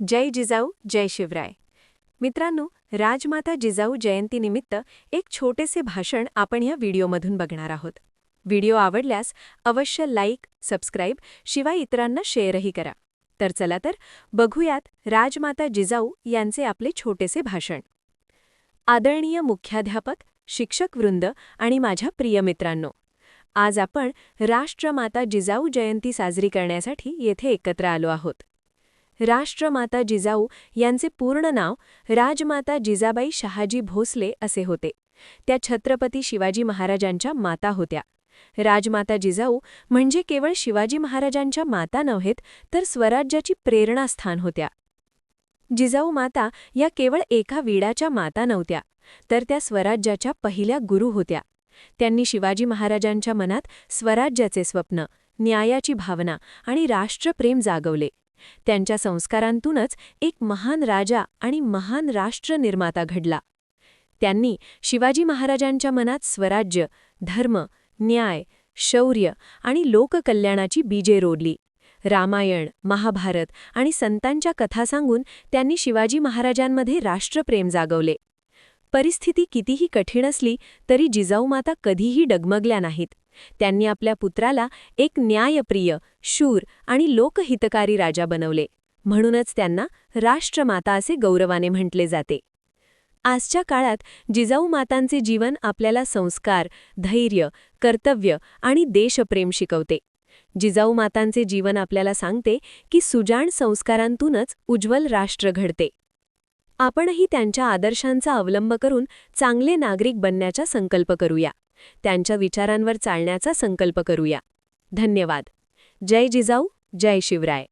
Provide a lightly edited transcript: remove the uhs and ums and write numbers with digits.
जय जिजाऊ जय शिवराय. मित्रांनो, राजमाता जिजाऊ जयंतीनिमित्त एक छोटेसे भाषण आपण या व्हिडिओमधून बघणार आहोत. व्हिडिओ आवडल्यास अवश्य लाईक, सबस्क्राईब शिवाय इतरांना शेअरही करा. तर चला तर बघूयात राजमाता जिजाऊ यांचे आपले छोटेसे भाषण. आदरणीय मुख्याध्यापक, शिक्षकवृंद आणि माझ्या प्रिय मित्रांनो, आज आपण राष्ट्रमाता जिजाऊ जयंती साजरी करण्यासाठी येथे एकत्र आलो आहोत. राष्ट्रमाता जिजाऊ यांचे पूर्ण नाव राजमाता जिजाबाई शहाजी भोसले असे होते. त्या छत्रपती शिवाजी महाराजांच्या माता होत्या. राजमाता जिजाऊ म्हणजे केवळ शिवाजी महाराजांच्या माता नव्हेत, तर स्वराज्याची प्रेरणास्थान होत्या. जिजाऊ माता या केवळ एका वीडाच्या माता नव्हत्या, तर त्या स्वराज्याच्या पहिल्या गुरु होत्या. त्यांनी शिवाजी महाराजांच्या मनात स्वराज्याचे स्वप्न, न्यायाची भावना आणि राष्ट्रप्रेम जागवले. त्यांच्या संस्कारांतूनच एक महान राजा आणि महान राष्ट्रनिर्माता घडला. त्यांनी शिवाजी महाराजांच्या मनात स्वराज्य, धर्म, न्याय, शौर्य आणि लोककल्याणाची बीजे रोडली. रामायण, महाभारत आणि संतांच्या कथा सांगून त्यांनी शिवाजी महाराजांमध्ये राष्ट्रप्रेम जागवले. परिस्थिती कितीही कठीण असली तरी जिजाऊमाता कधीही डगमगल्या नाहीत. त्यांनी आपल्या पुत्राला एक न्यायप्रिय, शूर आणि लोकहितकारी राजा बनवले. म्हणूनच त्यांना राष्ट्रमाता असे गौरवाने म्हटले जाते. आजच्या काळात जिजाऊमातांचे जीवन आपल्याला संस्कार, धैर्य, कर्तव्य आणि देशप्रेम शिकवते. जिजाऊमातांचे जीवन आपल्याला सांगते की सुजाण संस्कारांतूनच उज्ज्वल राष्ट्र घडते. आपणही त्यांच्या आदर्शांचा अवलंब करून चांगले नागरिक बनण्याचा संकल्प करूया. त्यांच्या विचारांवर चालण्याचा संकल्प करूया. धन्यवाद. जय जिजाऊ, जय शिवराय.